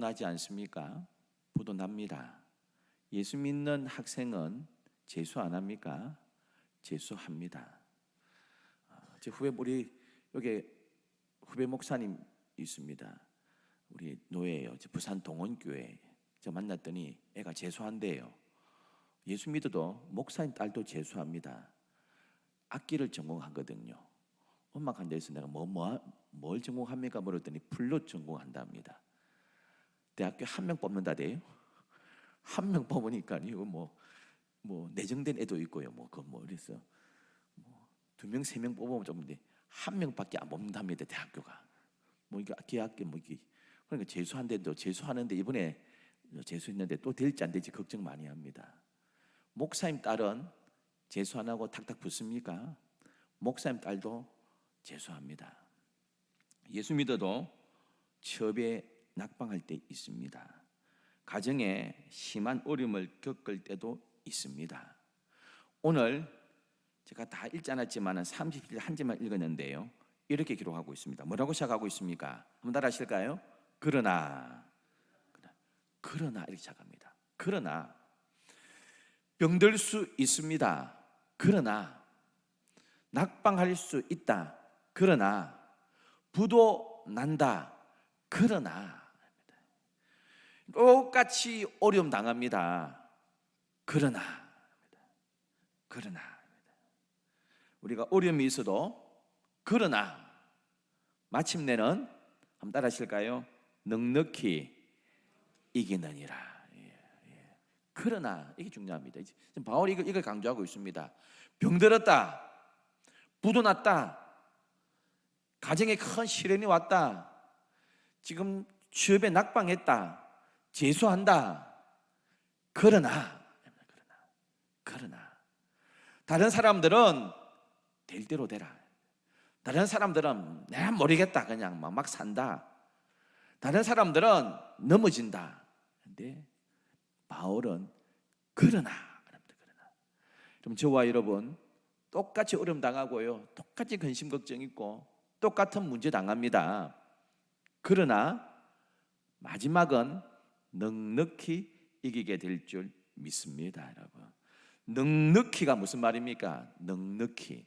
나지 않습니까? 부도 납니다. 예수 믿는 학생은 재수 안 합니까? 재수합니다. 제 후배 우리 여기 후배 목사님 있습니다. 우리 노예예요. 부산 동원교회. 저 만났더니 애가 재수한대요. 예수 믿어도 목사님 딸도 재수합니다. 악기를 전공하거든요. 음악 한 데서 내가 뭘 전공합니까? 물었더니 플룻 전공한답니다. 대학교 한 명 뽑는다대요. 한 명 뽑으니까 이거 뭐 내정된 애도 있고요. 그래서 두 명, 세 명 뽑으면 좀인데 한 명밖에 안 뽑는답니다. 대학교가. 이게 기하학교 이게 그러니까 재수한데도 재수하는데 이번에 재수했는데 또 될지 안 될지 걱정 많이 합니다. 목사님 딸은 재수 안 하고 탁탁 붙습니까? 목사님 딸도 재수합니다. 예수 믿어도 취업에 낙방할 때 있습니다. 가정에 심한 어려움을 겪을 때도 있습니다. 오늘 제가 다 읽지 않았지만 30일 한 절만 읽었는데요. 이렇게 기록하고 있습니다. 뭐라고 시작하고 있습니까? 한번 따라 하실까요? 그러나 이렇게 시작합니다. 그러나 병들 수 있습니다. 그러나 낙방할 수 있다. 그러나 부도 난다. 그러나 똑같이 어려움 당합니다. 그러나 우리가 어려움이 있어도 그러나 마침내는 한번 따라 하실까요? 넉넉히 이기느니라. 그러나 이게 중요합니다. 지금 바울이 이걸 강조하고 있습니다. 병들었다, 부도 났다, 가정에 큰 시련이 왔다, 지금 취업에 낙방했다, 재수한다. 그러나 다른 사람들은 될 대로 되라. 다른 사람들은 내가 모르겠다 그냥 막 산다. 다른 사람들은 넘어진다. 근데 바울은 그러나 그럼 저와 여러분 똑같이 어려움 당하고요, 똑같이 근심 걱정 있고 똑같은 문제 당합니다. 그러나 마지막은 넉넉히 이기게 될 줄 믿습니다. 여러분, 넉넉히가 무슨 말입니까? 넉넉히.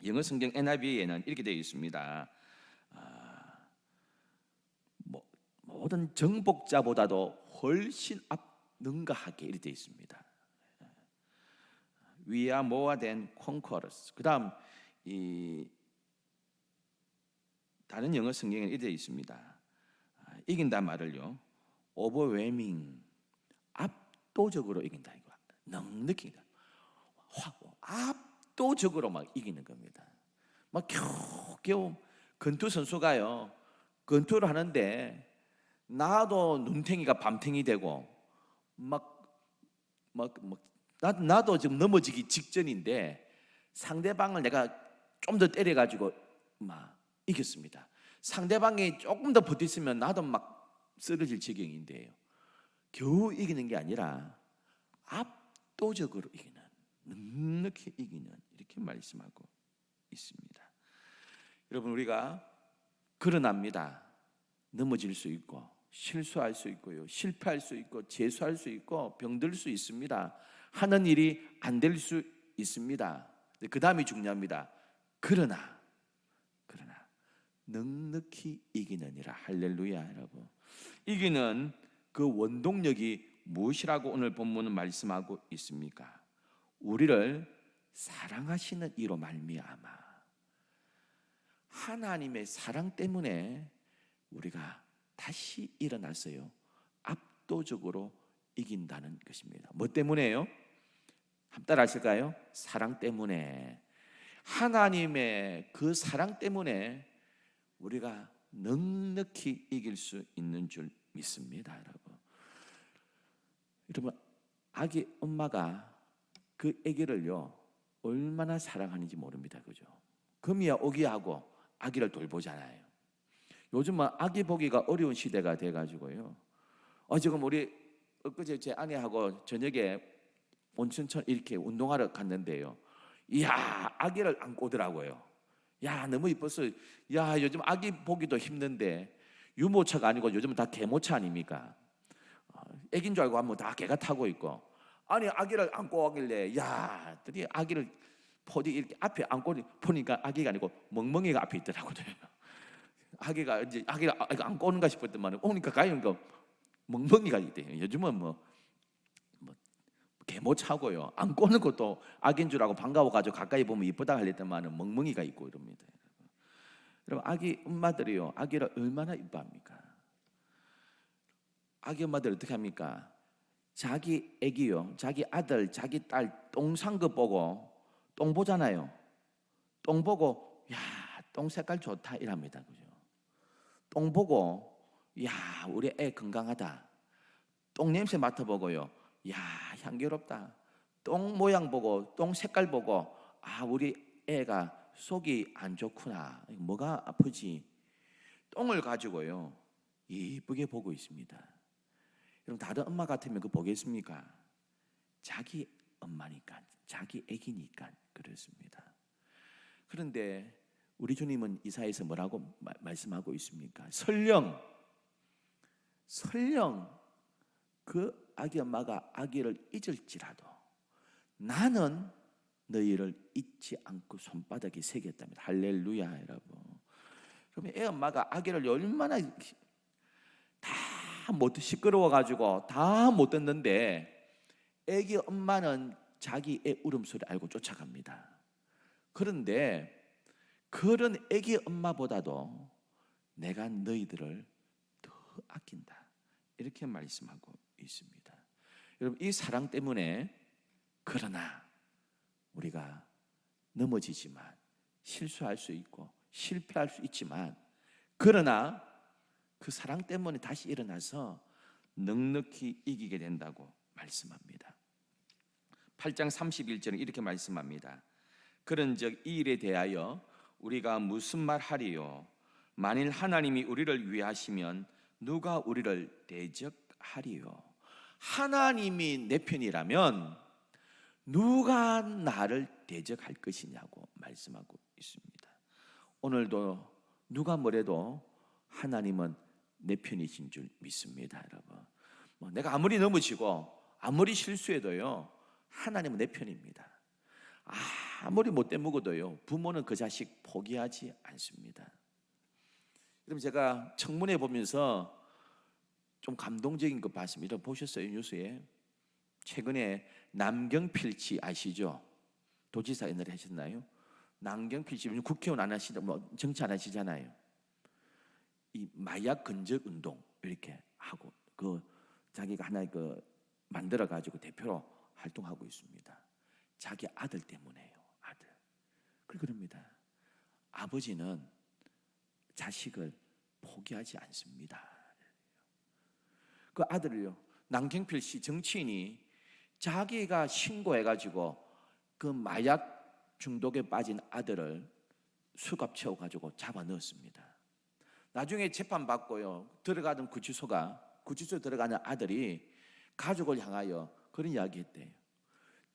영어 성경 NIV에는 이렇게 되어 있습니다. 모든 정복자보다도 훨씬 능가하게 이렇게 되어 있습니다. We are more than conquerors. 그 다음 다른 영어 성경에 이렇게 되어 있습니다. 이긴다 말을요, overwhelming, 압도적으로 이긴다. 이거 넉넉히 압도적으로 막 이기는 겁니다. 막 겨우 권투 선수가요, 권투를 하는데 나도 눈탱이가 밤탱이 되고 나도 지금 넘어지기 직전인데 상대방을 내가 좀 더 때려가지고 막 이겼습니다. 상대방이 조금 더 버텼으면 나도 막 쓰러질 지경인데요, 겨우 이기는 게 아니라 압도적으로 이기는, 넉넉히 이기는, 이렇게 말씀하고 있습니다. 여러분, 우리가 그러납니다. 넘어질 수 있고 실수할 수 있고요, 실패할 수 있고 재수할 수 있고 병들 수 있습니다. 하는 일이 안 될 수 있습니다. 그 다음이 중요합니다. 그러나 넉넉히 이기느니라. 할렐루야. 여러분, 이기는 그 원동력이 무엇이라고 오늘 본문은 말씀하고 있습니까? 우리를 사랑하시는 이로 말미암아, 하나님의 사랑 때문에 우리가 다시 일어났어요. 압도적으로 이긴다는 것입니다. 뭐 때문에요? 한번 따라 하실까요? 사랑 때문에. 하나님의 그 사랑 때문에 우리가 넉넉히 이길 수 있는 줄 믿습니다. 여러분, 아기 엄마가 그 아기를요 얼마나 사랑하는지 모릅니다. 그죠? 금이야 오기야 하고 아기를 돌보잖아요. 요즘은 아기 보기가 어려운 시대가 돼가지고요, 지금 우리 엊그제 제 아내하고 저녁에 온천천 이렇게 운동하러 갔는데요, 이야, 아기를 안고 오더라고요. 야, 너무 이뻐서, 야, 요즘 아기 보기도 힘든데 유모차가 아니고 요즘은 다 개모차 아닙니까? 애기인 줄 알고 하면 다 개가 타고 있고, 아니 아기를 안고 오길래 야, 들이 아기를 포디 이렇게 앞에 안고 보니까 아기가 아니고 멍멍이가 앞에 있더라고요. 아기가 이제 아기를 안고 오는가 싶었더만 오니까 가니까 멍멍이가 있대요. 요즘은 뭐 개모차고요. 안고 오는 것도 아기인 줄 알고 반가워가지고 가까이 보면 이쁘다 하랬더만 멍멍이가 있고 이럽니다. 여러분, 아기 엄마들이요, 아기를 얼마나 이뻐합니까? 아기 엄마들 어떻게 합니까? 자기 애기요, 자기 아들, 자기 딸 똥 산 거 보고 똥 보잖아요. 똥 보고 야, 똥 색깔 좋다 이랍니다. 그죠? 똥 보고 야, 우리 애 건강하다. 똥 냄새 맡아보고요, 야, 향기롭다. 똥 모양 보고 똥 색깔 보고 아, 우리 애가 속이 안 좋구나. 뭐가 아프지? 똥을 가지고요 이쁘게 보고 있습니다. 여러분, 다른 엄마 같으면 그 보겠습니까? 자기 엄마니까, 자기 애기니까 그렇습니다. 그런데 우리 주님은 이사야에서 뭐라고 말씀하고 있습니까? 설령 그 아기 엄마가 아기를 잊을지라도 나는 너희를 잊지 않고 손바닥에 새겼답니다. 할렐루야. 여러분, 그러면 애 엄마가 아기를 얼마나 다 못 시끄러워가지고 다 못 듣는데 애기 엄마는 자기 애 울음소리 알고 쫓아갑니다. 그런데 그런 애기 엄마보다도 내가 너희들을 더 아낀다, 이렇게 말씀하고 있습니다. 여러분, 이 사랑 때문에 그러나 우리가 넘어지지만 실수할 수 있고 실패할 수 있지만, 그러나 그 사랑 때문에 다시 일어나서 넉넉히 이기게 된다고 말씀합니다. 8장 31절에 이렇게 말씀합니다. 그런즉 이 일에 대하여 우리가 무슨 말하리요? 만일 하나님이 우리를 위하시면 누가 우리를 대적하리요? 하나님이 내 편이라면 누가 나를 대적할 것이냐고 말씀하고 있습니다. 오늘도 누가 뭐래도 하나님은 내 편이신 줄 믿습니다. 여러분, 내가 아무리 넘어지고 아무리 실수해도요 하나님은 내 편입니다. 아무리 못된 먹어도요 부모는 그 자식 포기하지 않습니다. 여러분, 제가 청문회 보면서 좀 감동적인 거 봤습니다. 보셨어요? 뉴스에 최근에 남경필 씨 아시죠? 도지사 옛날에 하셨나요? 남경필 씨 국회의원 안 하시다, 정치 안 하시잖아요. 이 마약 근절 운동 이렇게 하고 그 자기가 하나 만들어 가지고 대표로 활동하고 있습니다. 자기 아들 때문에요. 아들. 그럽니다. 아버지는 자식을 포기하지 않습니다. 그 아들을요, 남경필 씨 정치인이 자기가 신고해가지고 그 마약 중독에 빠진 아들을 수갑 채워가지고 잡아 넣었습니다. 나중에 재판받고요 들어가던 구치소에 들어가는 아들이 가족을 향하여 그런 이야기 했대요.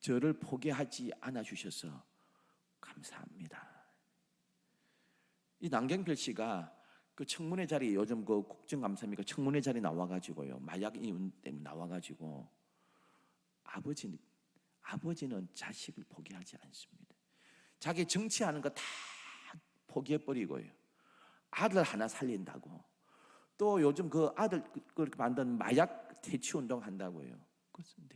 저를 포기하지 않아 주셔서 감사합니다. 이 남경필 씨가 그 청문회 자리, 요즘 그 국정감사입니까? 청문회 자리 나와가지고요 마약 이혼 때문에 나와가지고 아버지는 자식을 포기하지 않습니다. 자기 정치하는 거 다 포기해버리고요 아들 하나 살린다고, 또 요즘 그 아들 그렇게 만든 마약 퇴치 운동 한다고요. 그렇습니다.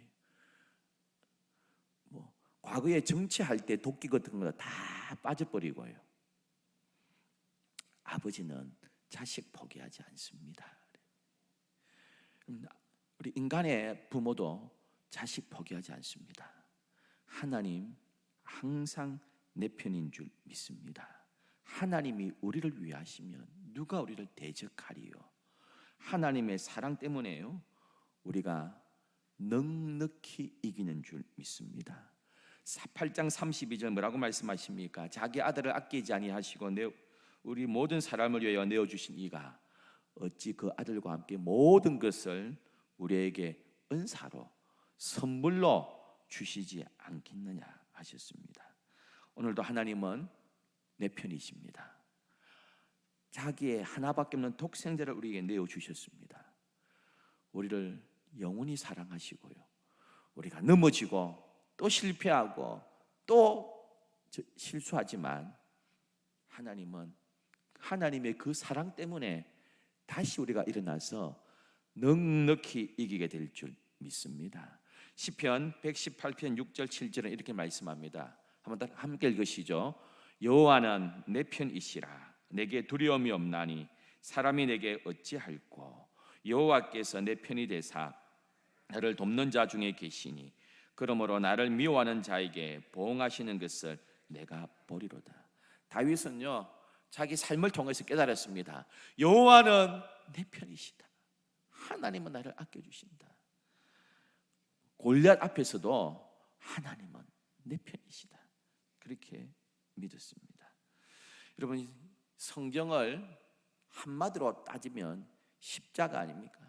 과거에 정치할 때 도끼 같은 거 다 빠져버리고요 아버지는 자식 포기하지 않습니다. 우리 인간의 부모도 자식 포기하지 않습니다. 하나님 항상 내 편인 줄 믿습니다. 하나님이 우리를 위하시면 누가 우리를 대적하리요? 하나님의 사랑 때문에요 우리가 넉넉히 이기는 줄 믿습니다. 8장 32절 뭐라고 말씀하십니까? 자기 아들을 아끼지 아니하시고 우리 모든 사람을 위하여 내어주신 이가 어찌 그 아들과 함께 모든 것을 우리에게 은사로 선물로 주시지 않겠느냐 하셨습니다. 오늘도 하나님은 내 편이십니다. 자기의 하나밖에 없는 독생자를 우리에게 내어주셨습니다. 우리를 영원히 사랑하시고요, 우리가 넘어지고 또 실패하고 또 실수하지만 하나님은 하나님의 그 사랑 때문에 다시 우리가 일어나서 넉넉히 이기게 될 줄 믿습니다. 시편 118편 6절 7절은 이렇게 말씀합니다. 한번 함께 읽으시죠. 여호와는 내 편이시라. 내게 두려움이 없나니 사람이 내게 어찌할꼬. 여호와께서 내 편이 되사 나를 돕는 자 중에 계시니 그러므로 나를 미워하는 자에게 보응하시는 것을 내가 보리로다. 다윗은요, 자기 삶을 통해서 깨달았습니다. 여호와는 내 편이시다. 하나님은 나를 아껴주신다. 골리앗 앞에서도 하나님은 내 편이시다. 그렇게 믿었습니다. 여러분, 성경을 한마디로 따지면 십자가 아닙니까?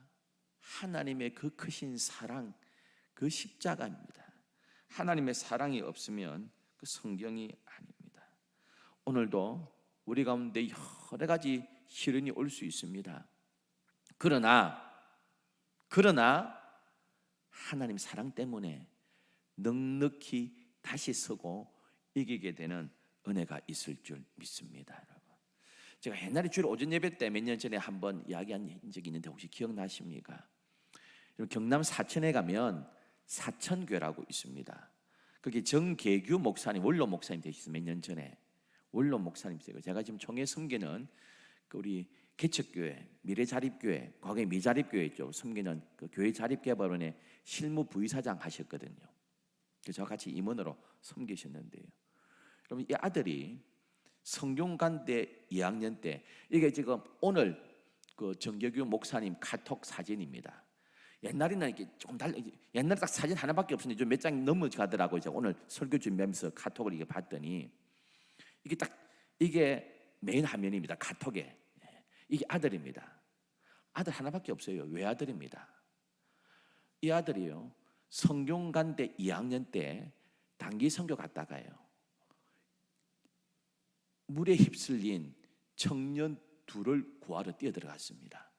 하나님의 그 크신 사랑, 그 십자가입니다. 하나님의 사랑이 없으면 그 성경이 아닙니다. 오늘도 우리 가운데 여러 가지 시련이 올 수 있습니다. 그러나 하나님 사랑 때문에 넉넉히 다시 서고 이기게 되는 은혜가 있을 줄 믿습니다. 여러분, 제가 옛날에 주일 오전 예배 때 몇 년 전에 한번 이야기한 적이 있는데 혹시 기억나십니까? 경남 사천에 가면 사천교회라고 있습니다. 거기 정계규 목사님, 원로 목사님 되셨어요. 몇 년 전에 원로 목사님이세요. 제가 지금 총회 섬기는 우리 개척교회, 미래자립교회, 과거에 미자립교회였죠. 섬기는 그 교회 자립개발원의 실무 부의사장 하셨거든요. 그래서 저와 같이 임원으로 섬기셨는데요. 그러면 이 아들이 성균관대 2학년 때, 이게 지금 오늘 그 정계규 목사님 카톡 사진입니다. 옛날에는 이렇게 조금 옛날에 딱 사진 하나밖에 없었는데 좀 몇 장 넘어가더라고요. 제가 오늘 설교 준비하면서 카톡을 이게 봤더니 이게 메인 화면입니다. 카톡에. 이게 아들입니다. 아들 하나밖에 없어요. 외아들입니다. 이 아들이요, 성균관대 2학년 때 단기 선교 갔다가요, 물에 휩쓸린 청년 둘을 구하러 뛰어들어갔습니다.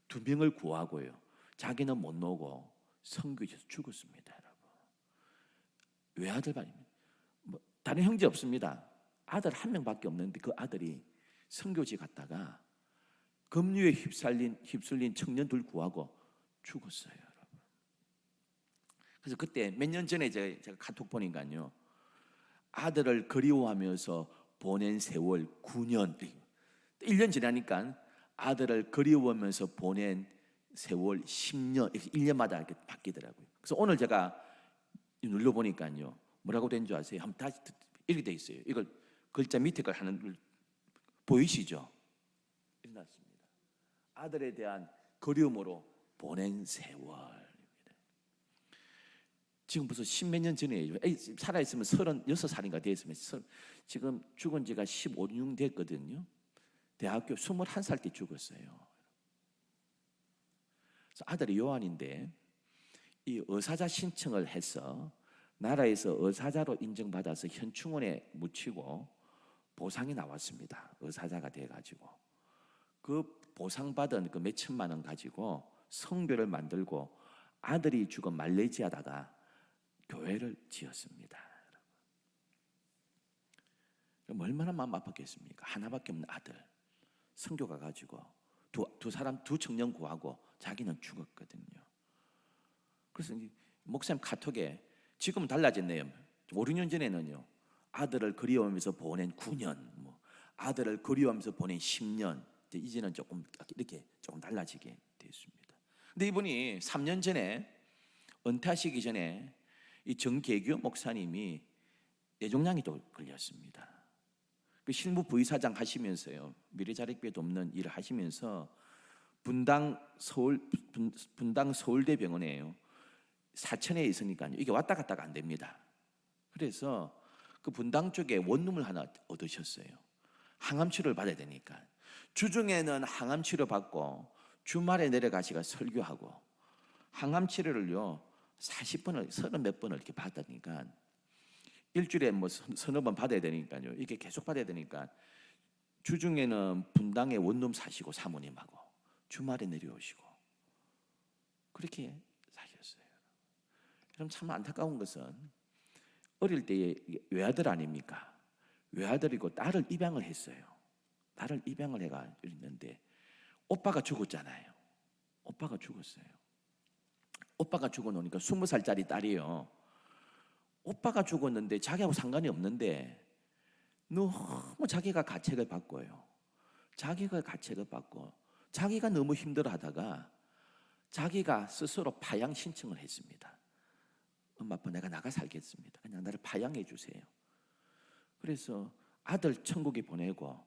2명을 구하고요, 자기는 못 나오고 선교지에서 죽었습니다. 여러분, 외아들반입니다. 다른 형제 없습니다. 아들 한 명밖에 없는데 그 아들이 선교지 갔다가 급류에 휩쓸린 청년 둘 구하고 죽었어요. 여러분. 그래서 그때 몇 년 전에 제가 카톡 보니까요, 아들을 그리워하면서 보낸 세월 9년, 1년 지나니까 아들을 그리워하면서 보낸 세월 10년, 1년마다 이렇게 바뀌더라고요. 그래서 오늘 제가 눌러보니까요, 뭐라고 된 줄 아세요? 한번 다시 이렇게 돼 있어요. 이걸 글자 밑에 걸 하는 걸 보이시죠? 일어났습니다. 아들에 대한 그리움으로 보낸 세월입니다. 지금 벌써 10몇 년 전이에요. 살아있으면 36살인가 되었으면 지금 죽은 지가 15, 16년 됐거든요. 대학교 21살 때 죽었어요. 그래서 아들이 요한인데 이 의사자 신청을 해서 나라에서 의사자로 인정받아서 현충원에 묻히고 보상이 나왔습니다. 의사자가 돼가지고 그 보상받은 그 몇 천만 원 가지고 성교를 만들고 아들이 죽은 말레이시아다가 교회를 지었습니다. 그럼 얼마나 마음 아팠겠습니까? 하나밖에 없는 아들 성교 가가지고 두 청년 구하고 자기는 죽었거든요. 그래서 목사님 카톡에 지금은 달라졌네요. 5, 6년 전에는요, 아들을 그리워하면서 보낸 9년, 아들을 그리워하면서 보낸 10년, 이제는 조금 이렇게 조금 달라지게 됐습니다. 근데 이분이 3년 전에 은퇴하시기 전에 이 정계규 목사님이 뇌종양이 또 걸렸습니다. 그 실무 부의사장 하시면서요, 미래자립교회 돕는 일을 하시면서 분당 서울대병원에요, 사천에 있으니까요, 이게 왔다 갔다가 안 됩니다. 그래서 그 분당 쪽에 원룸을 하나 얻으셨어요. 항암 치료를 받아야 되니까 주중에는 항암 치료 받고 주말에 내려가시가 설교하고 항암 치료를요 40번을 30몇 번을 이렇게 받으니까 일주일에 뭐 서너 번 받아야 되니까요, 이게 계속 받아야 되니까 주중에는 분당에 원룸 사시고 사모님하고 주말에 내려오시고 그렇게 사셨어요. 그럼 참 안타까운 것은 어릴 때에 외아들 아닙니까? 외아들이고 딸을 입양을 했어요. 딸을 입양을 해가 있는데 오빠가 죽었잖아요. 오빠가 죽었어요. 오빠가 죽어 놓으니까 20살짜리 딸이요. 오빠가 죽었는데 자기하고 상관이 없는데 너무 자기가 가책을 받고요. 자기가 가책을 받고 자기가 너무 힘들어하다가 자기가 스스로 파양 신청을 했습니다. 엄마 아빠 내가 나가 살겠습니다. 그냥 나를 파양해 주세요. 그래서 아들 천국에 보내고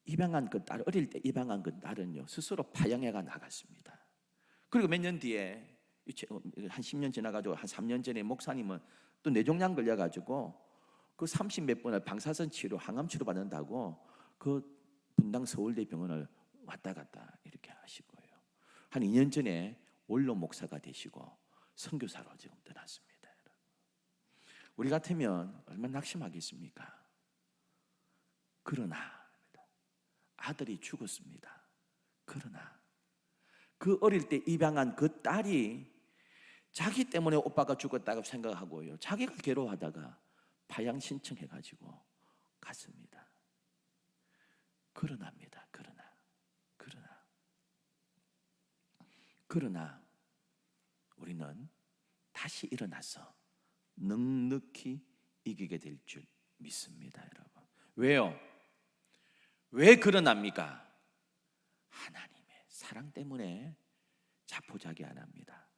입양한 그 딸, 어릴 때 입양한 그 딸은요 스스로 파양해가 나갔습니다. 그리고 몇 년 뒤에 한 10년 지나가지고 한 3년 전에 목사님은 또 뇌종양 걸려가지고 그 30몇 번을 방사선 치료, 항암 치료 받는다고 그 분당 서울대 병원을 왔다 갔다 이렇게 하시고요. 한 2년 전에 원로 목사가 되시고 선교사로 지금 떠났습니다. 우리 같으면 얼마나 낙심하겠습니까? 그러나 아들이 죽었습니다. 그러나 그 어릴 때 입양한 그 딸이 자기 때문에 오빠가 죽었다고 생각하고요. 자기가 괴로워하다가 파양 신청해가지고 갔습니다. 그러나입니다. 그러나 우리는 다시 일어나서 넉넉히 이기게 될 줄 믿습니다, 여러분. 왜요? 왜 그러나입니까? 하나님의 사랑 때문에 자포자기 안 합니다.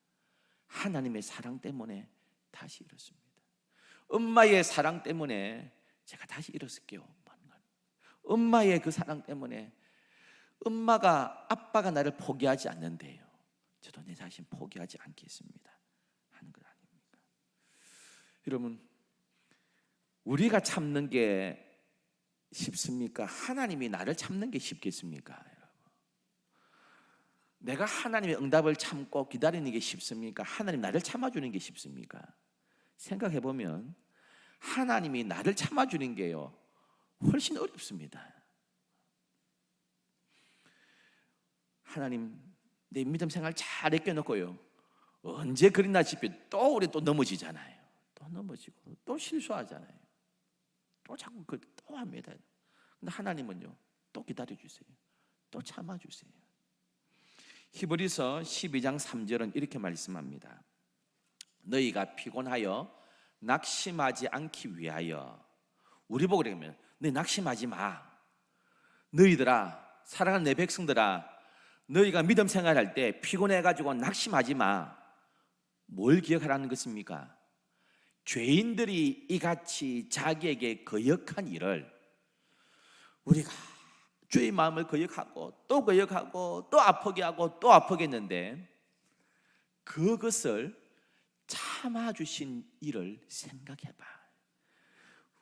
하나님의 사랑 때문에 다시 일었습니다. 엄마의 사랑 때문에 제가 다시 일었을게요. 엄마의 그 사랑 때문에 아빠가 나를 포기하지 않는데요. 저도 내 자신 포기하지 않겠습니다. 하는 것 아닙니까? 여러분, 우리가 참는 게 쉽습니까? 하나님이 나를 참는 게 쉽겠습니까? 여러분, 내가 하나님의 응답을 참고 기다리는 게 쉽습니까? 하나님 나를 참아주는 게 쉽습니까? 생각해보면 하나님이 나를 참아주는 게요 훨씬 어렵습니다. 하나님 내 믿음 생활 잘 아껴놓고요 언제 그랬나 싶이 또 우리 또 넘어지잖아요. 또 넘어지고 또 실수하잖아요. 또 자꾸 또 합니다. 근데 하나님은요 또 기다려주세요. 또 참아주세요. 히브리서 12장 3절은 이렇게 말씀합니다. 너희가 피곤하여 낙심하지 않기 위하여. 우리 보고 그러면 너희 낙심하지 마. 너희들아, 사랑하는 내 백성들아, 너희가 믿음 생활할 때 피곤해가지고 낙심하지 마. 뭘 기억하라는 것입니까? 죄인들이 이같이 자기에게 거역한 일을 우리가 죄의 마음을 거역하고 또 거역하고 또 아프게 하고 또 아프게 했는데 그것을 참아주신 일을 생각해봐.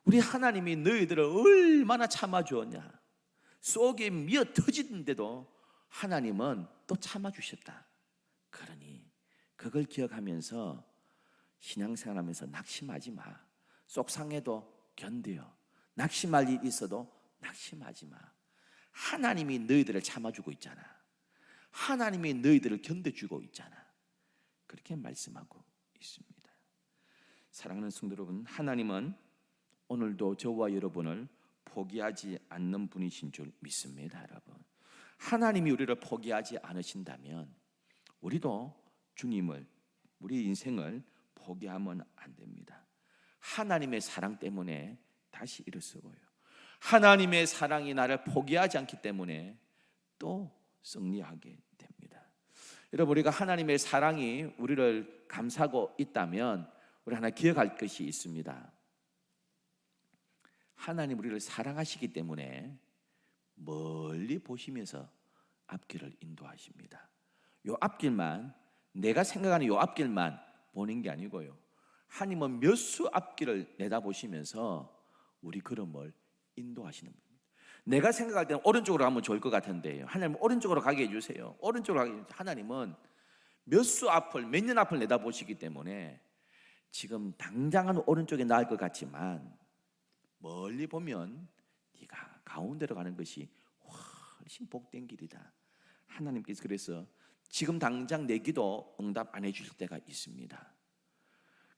우리 하나님이 너희들을 얼마나 참아주었냐. 속이 미어 터지는데도 하나님은 또 참아주셨다. 그러니 그걸 기억하면서 신앙생활하면서 낙심하지 마. 속상해도 견뎌요. 낙심할 일이 있어도 낙심하지 마. 하나님이 너희들을 참아주고 있잖아. 하나님이 너희들을 견뎌주고 있잖아. 그렇게 말씀하고 있습니다. 사랑하는 성도 여러분, 하나님은 오늘도 저와 여러분을 포기하지 않는 분이신 줄 믿습니다. 여러분, 하나님이 우리를 포기하지 않으신다면 우리도 주님을, 우리 인생을 포기하면 안 됩니다. 하나님의 사랑 때문에 다시 일어서고요, 하나님의 사랑이 나를 포기하지 않기 때문에 또 승리하게 됩니다. 여러분, 우리가 하나님의 사랑이 우리를 감싸고 있다면 우리 하나 기억할 것이 있습니다. 하나님 우리를 사랑하시기 때문에 멀리 보시면서 앞길을 인도하십니다. 요 앞길만, 내가 생각하는 요 앞길만 보는 게 아니고요, 하나님은 몇 수 앞길을 내다보시면서 우리 걸음을 인도하시는 분입니다. 내가 생각할 때는 오른쪽으로 가면 좋을 것 같은데요, 하나님은 오른쪽으로 가게 해주세요. 오른쪽으로 가게 해주세요. 하나님은 몇 수 앞을, 몇 년 앞을 내다보시기 때문에 지금 당장은 오른쪽에 나을 것 같지만 멀리 보면 네가 가운데로 가는 것이 훨씬 복된 길이다. 하나님께서 그래서 지금 당장 내 기도 응답 안 해주실 때가 있습니다.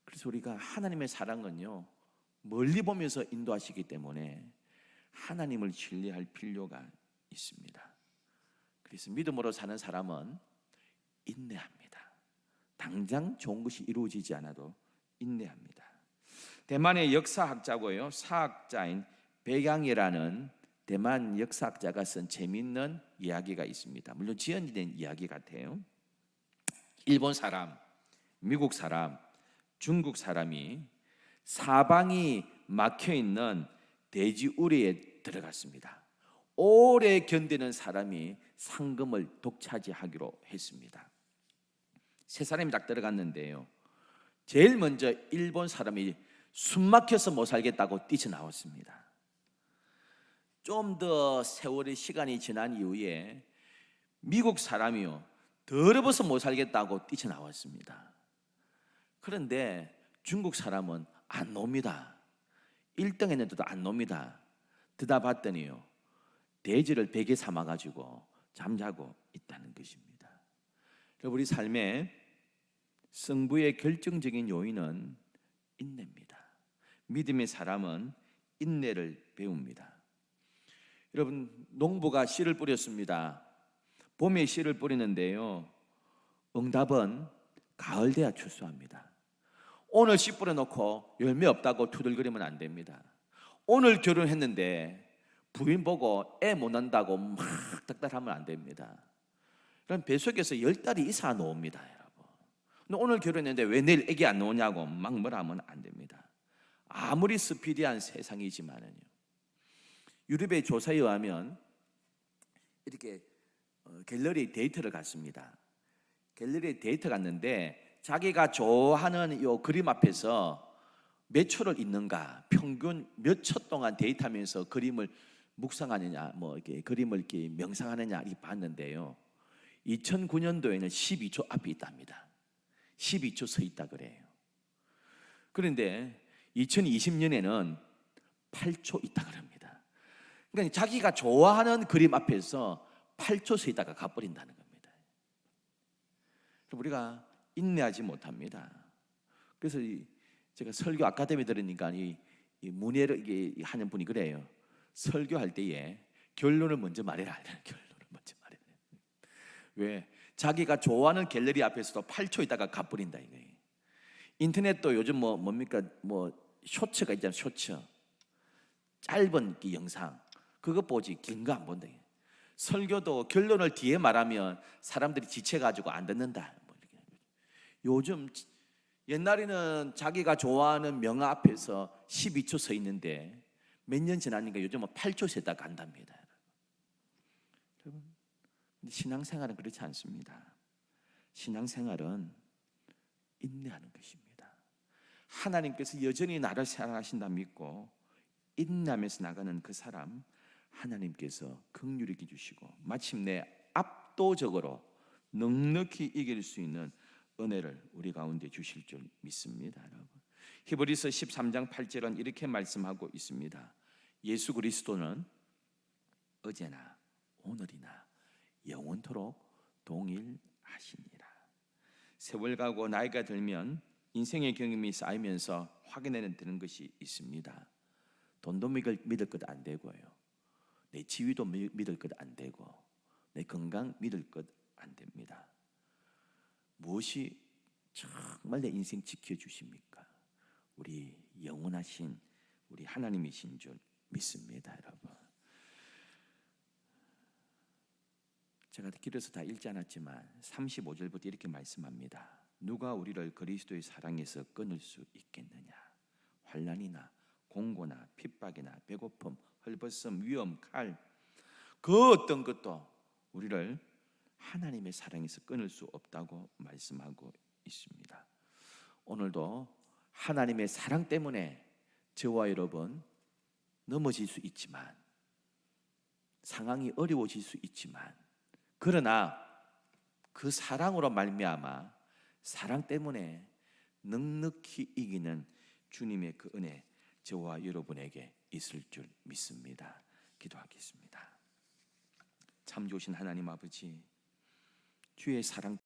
그래서 우리가 하나님의 사랑은요, 멀리 보면서 인도하시기 때문에 하나님을 신뢰할 필요가 있습니다. 그래서 믿음으로 사는 사람은 인내합니다. 당장 좋은 것이 이루어지지 않아도 인내합니다. 대만의 역사학자고요, 사학자인 백양이라는 대만 역사학자가 쓴 재미있는 이야기가 있습니다. 물론 지연된 이야기 같아요. 일본 사람, 미국 사람, 중국 사람이 사방이 막혀있는 돼지우리에 들어갔습니다. 오래 견디는 사람이 상금을 독차지하기로 했습니다. 세 사람이 딱 들어갔는데요, 제일 먼저 일본 사람이 숨막혀서 못 살겠다고 뛰쳐나왔습니다. 좀 더 세월의 시간이 지난 이후에 미국 사람이요, 더러워서 못 살겠다고 뛰쳐나왔습니다. 그런데 중국 사람은 안 놉니다. 1등 했는데도 안 놉니다. 듣다 봤더니요, 돼지를 베개 삼아가지고 잠자고 있다는 것입니다. 우리 삶의 승부의 결정적인 요인은 인내입니다. 믿음의 사람은 인내를 배웁니다. 여러분, 농부가 씨를 뿌렸습니다. 봄에 씨를 뿌리는데요, 응답은 가을 돼야 출소합니다. 오늘 씨 뿌려놓고 열매 없다고 투덜거리면 안 됩니다. 오늘 결혼했는데 부인 보고 애 못 낳는다고 막 닥달하면 안 됩니다. 그럼 뱃속에서 10달이 이상 나옵니다, 여러분. 근데 오늘 결혼했는데 왜 내일 애기 안 나오냐고 막 뭐라 하면 안 됩니다. 아무리 스피디한 세상이지만은요, 유럽의 조사에 의하면 이렇게 갤러리 데이트를 갔습니다. 갤러리 데이트 갔는데 자기가 좋아하는 이 그림 앞에서 몇 초를 있는가, 평균 몇 초 동안 데이트하면서 그림을 묵상하느냐, 뭐 이렇게 그림을 이렇게 명상하느냐 이 봤는데요, 2009년도에는 12초 앞에 있답니다. 12초 서 있다 그래요. 그런데 2020년에는 8초 있다 그럽니다. 그러니까 자기가 좋아하는 그림 앞에서 8초 서 있다가 가버린다는 겁니다. 우리가 인내하지 못합니다. 그래서 제가 설교 아카데미 들으니까 이 문예를 이게 하는 분이 그래요. 설교할 때에 결론을 먼저 말해라. 결론을 먼저 말해라. 왜? 자기가 좋아하는 갤러리 앞에서도 8초 있다가 가버린다 이거예요. 인터넷도 요즘 뭡니까? 쇼츠가 있잖아요. 쇼츠. 짧은 이 영상. 그거 보지 긴 거 안 본다. 설교도 결론을 뒤에 말하면 사람들이 지쳐가지고 안 듣는다. 요즘 옛날에는 자기가 좋아하는 명화 앞에서 12초 서 있는데 몇 년 지나니까 요즘은 8초 세다 간답니다. 여러분, 신앙생활은 그렇지 않습니다. 신앙생활은 인내하는 것입니다. 하나님께서 여전히 나를 사랑하신다 믿고 인내하면서 나가는 그 사람, 하나님께서 긍휼히 여겨주시고 마침내 압도적으로 넉넉히 이길 수 있는 은혜를 우리 가운데 주실 줄 믿습니다. 여러분, 히브리서 13장 8절은 이렇게 말씀하고 있습니다. 예수 그리스도는 어제나 오늘이나 영원토록 동일하시니라. 세월 가고 나이가 들면 인생의 경험이 쌓이면서 확인해 되는 것이 있습니다. 돈도 믿을 것 안 되고요, 내 지위도 믿을 것 안 되고, 내 건강 믿을 것 안 됩니다. 무엇이 정말 내 인생 지켜주십니까? 우리 영원하신 우리 하나님이신 줄 믿습니다. 여러분, 제가 길어서 다 읽지 않았지만 35절부터 이렇게 말씀합니다. 누가 우리를 그리스도의 사랑에서 끊을 수 있겠느냐? 환난이나 공고나 핍박이나 배고픔, 헐벗음, 위험, 칼, 그 어떤 것도 우리를 하나님의 사랑에서 끊을 수 없다고 말씀하고 있습니다. 오늘도 하나님의 사랑 때문에 저와 여러분 넘어질 수 있지만, 상황이 어려워질 수 있지만, 그러나 그 사랑으로 말미암아 사랑 때문에 넉넉히 이기는 주님의 그 은혜 저와 여러분에게 있을 줄 믿습니다. 기도하겠습니다. 참 좋으신 하나님 아버지, 주의 사랑